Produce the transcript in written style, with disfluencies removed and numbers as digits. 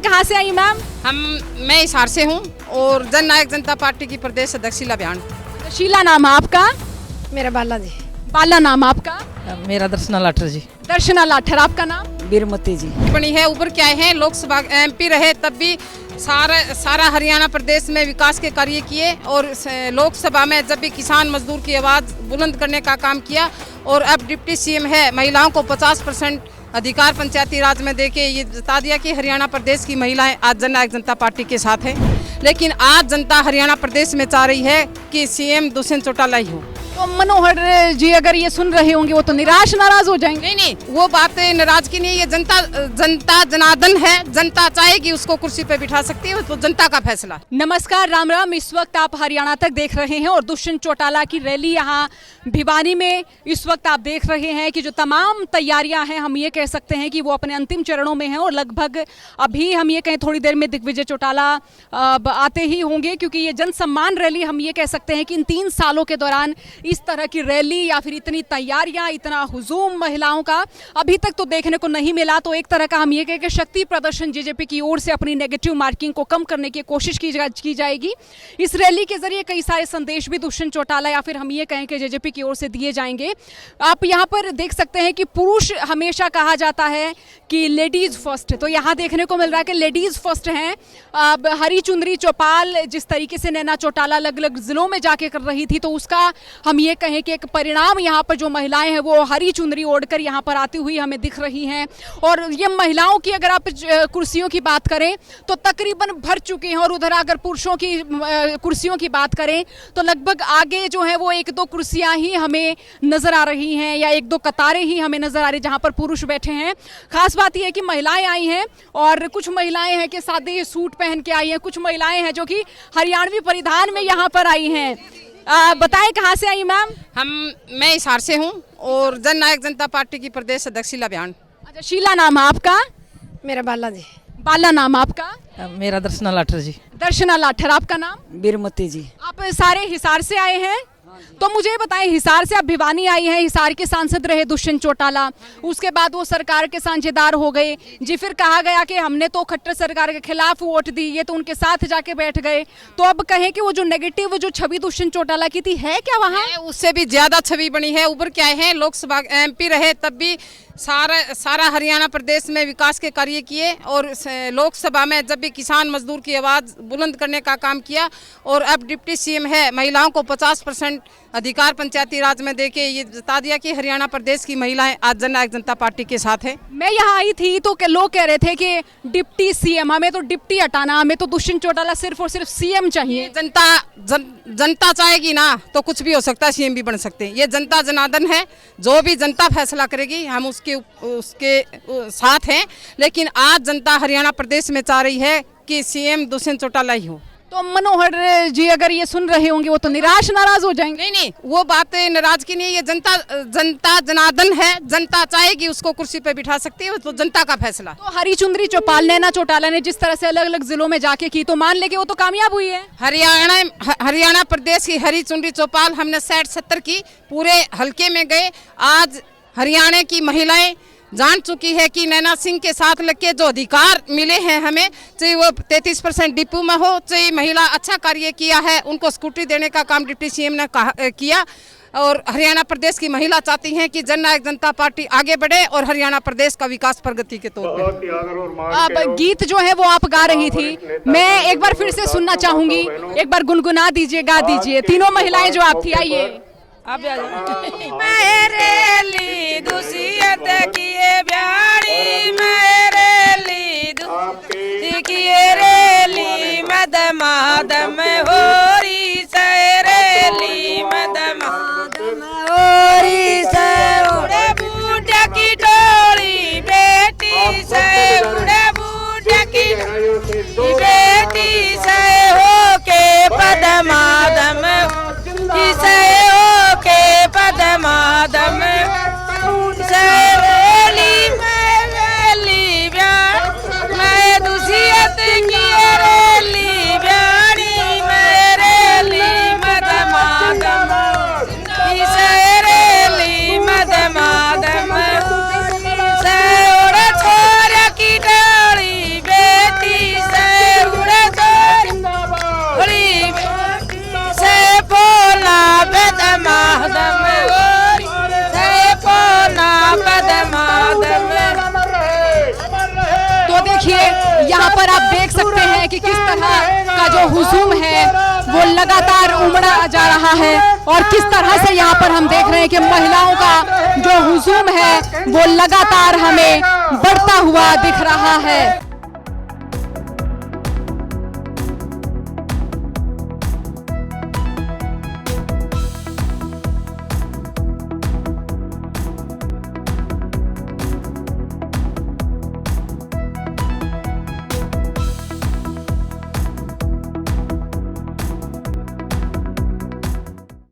कहाँ से आई मैम? मैं हिसार से हूँ और जन नायक जनता पार्टी की प्रदेश अध्यक्ष शीला बयान। शीला नाम है आपका? मेरा बाला जी। बाला नाम आपका? मेरा दर्शना लाठर जी। दर्शना लाठर। आपका नाम? बीरमती जी। बनी है ऊपर क्या है, लोकसभा एमपी रहे तब भी सारा हरियाणा प्रदेश में विकास के कार्य किए और लोकसभा में जब भी किसान मजदूर की आवाज़ बुलंद करने का काम किया और अब डिप्टी सीएम है, महिलाओं को 50% अधिकार पंचायती राज में देके ये बता दिया कि हरियाणा प्रदेश की महिलाएं आज जन नायक जनता पार्टी के साथ हैं। लेकिन आज जनता हरियाणा प्रदेश में चाह रही है कि सीएम दुष्यंत चौटाला ही हो। तो मनोहर जी अगर ये सुन रहे होंगे वो तो निराश नाराज हो जाएंगे। नहीं, वो बात नाराज की नहीं, ये जनता जनार्दन है, जनता चाहेगी उसको कुर्सी पे बिठा सकती है, तो जनता का फैसला। नमस्कार, राम राम। इस वक्त आप हरियाणा तक देख रहे हैं और दुष्यंत चौटाला की रैली यहाँ भिवानी में इस वक्त आप देख रहे हैं कि जो तमाम तैयारियां हैं हम ये कह सकते हैं कि वो अपने अंतिम चरणों में हैं और लगभग अभी हम ये कहें थोड़ी देर में दिग्विजय चौटाला आते ही होंगे, क्योंकि ये जन सम्मान रैली हम ये कह सकते हैं कि इन 3 सालों के दौरान इस तरह की रैली या फिर इतनी तैयारियां, इतना हुजूम महिलाओं का अभी तक तो देखने को नहीं मिला। तो एक तरह का हम ये कहें कि शक्ति प्रदर्शन जेजेपी की ओर से अपनी नेगेटिव मार्किंग को कम करने की कोशिश की जाएगी। इस रैली के जरिए कई सारे संदेश भी दुष्यंत चौटाला या फिर हम ये कहें कि जेजेपी की ओर से दिए जाएंगे। आप यहाँ पर देख सकते हैं कि पुरुष हमेशा कहा जाता है कि लेडीज फर्स्ट, तो यहाँ देखने को मिल रहा है कि लेडीज फर्स्ट हैं। अब हरी चुंदरी चौपाल जिस तरीके से नैना चौटाला अलग अलग जिलों में जाके कर रही थी, तो उसका हम ये कहें कि एक परिणाम यहाँ पर जो महिलाएं हैं वो हरी चुंदरी ओढ़कर यहाँ पर आती हुई हमें दिख रही हैं। और ये महिलाओं की अगर आप कुर्सियों की बात करें तो तकरीबन भर चुके हैं, और उधर अगर पुरुषों की कुर्सियों की बात करें तो लगभग आगे जो है वो 1-2 कुर्सियां ही हमें नजर आ रही हैं या 1-2 कतारें ही हमें नजर आ रही जहाँ पर पुरुष बैठे हैं। खास बात यह है कि महिलाएं आई हैं और कुछ महिलाएं हैं कि सादे सूट पहन के आई हैं, कुछ महिलाएं हैं जो कि हरियाणवी परिधान में यहाँ पर आई हैं। बताएं कहाँ से आई मैम? मैं हिसार से हूँ और जन नायक जनता पार्टी की प्रदेश अध्यक्ष शीला बयान। अच्छा, शीला नाम है आपका? मेरा बाला जी। बाला नाम आपका? मेरा दर्शना लाठर जी। दर्शना लाठर। आपका नाम? बीरमती जी। आप सारे हिसार से आए हैं? तो मुझे बताएं, हिसार से आप भिवानी आई हैं, हिसार के सांसद रहे दुष्यंत चौटाला, उसके बाद वो सरकार के साझेदार हो गए जी। फिर कहा गया कि हमने तो खट्टर सरकार के खिलाफ वोट दी, ये तो उनके साथ जाके बैठ गए। तो अब कहें कि वो जो नेगेटिव जो छवि दुष्यंत चौटाला की थी है क्या वहाँ? उससे भी ज्यादा छवि बनी है। ऊपर क्या है, लोकसभा एमपी रहे तब भी सारा हरियाणा प्रदेश में विकास के कार्य किए और लोकसभा में जब भी किसान मजदूर की आवाज़ बुलंद करने का काम किया और अब डिप्टी सीएम है, महिलाओं को 50% अधिकार पंचायती राज में देके ये बता दिया कि हरियाणा प्रदेश की महिलाएं आज जन नायक जनता पार्टी के साथ हैं। मैं यहाँ आई थी तो लोग कह रहे थे कि डिप्टी सीएम, हमें तो डिप्टी हटाना, हमें तो दुष्यंत चौटाला सिर्फ और सिर्फ सीएम चाहिए। जनता चाहेगी ना तो कुछ भी हो सकता है, सीएम भी बन सकते हैं। ये जनता जनार्दन है, जो भी जनता फैसला करेगी हम उसके साथ हैं। लेकिन आज जनता हरियाणा प्रदेश में चाह रही है कि सीएम दुष्यंत चौटाला ही हो। तो मनोहर जी अगर ये सुन रहे होंगे वो तो निराश नाराज हो जाएंगे। नहीं, वो बात नाराज की नहीं है, ये जनता जनार्दन है, जनता चाहेगी उसको कुर्सी पे बिठा सकती है, तो जनता का फैसला। तो हरी चुंदरी चौपाल नैना चौटाला ने जिस तरह से अलग अलग जिलों में जाके की, तो मान लेके वो तो कामयाब हुई है। हरियाणा प्रदेश की हरी चुंदरी चौपाल हमने 60-70 की पूरे हल्के में गए। आज हरियाणा की महिलाएं जान चुकी है कि नैना सिंह के साथ लगे जो अधिकार मिले हैं हमें, चाहे वो 33% डिपो में हो, चाहे महिला अच्छा कार्य किया है, उनको स्कूटी देने का काम डिप्टी सीएम ने किया। और हरियाणा प्रदेश की महिला चाहती हैं कि जन नायक जनता पार्टी आगे बढ़े और हरियाणा प्रदेश का विकास प्रगति के तौर पर। अब गीत जो है वो आप गा रही थी, मैं एक बार फिर से सुनना चाहूंगी, एक बार गुनगुना दीजिए, गा दीजिए। तीनों महिलाएं जो आप थी, आइए आप मेरे ली दुसियत किए ब्याड़ी, मेरे ली किए रेली मद मादम होरी सरेली मद मादम होरी से उड़े बूढ़े की डोली बेटी से, उड़े बूढ़े की बेटी से हो के पद मादम से पदमादम सरेली मैं दुसियत की रेली ब्याड़ी कि किस तरह का जो हुजूम है वो लगातार उमड़ा जा रहा है और किस तरह से यहाँ पर हम देख रहे हैं कि महिलाओं का जो हुजूम है वो लगातार हमें बढ़ता हुआ दिख रहा है।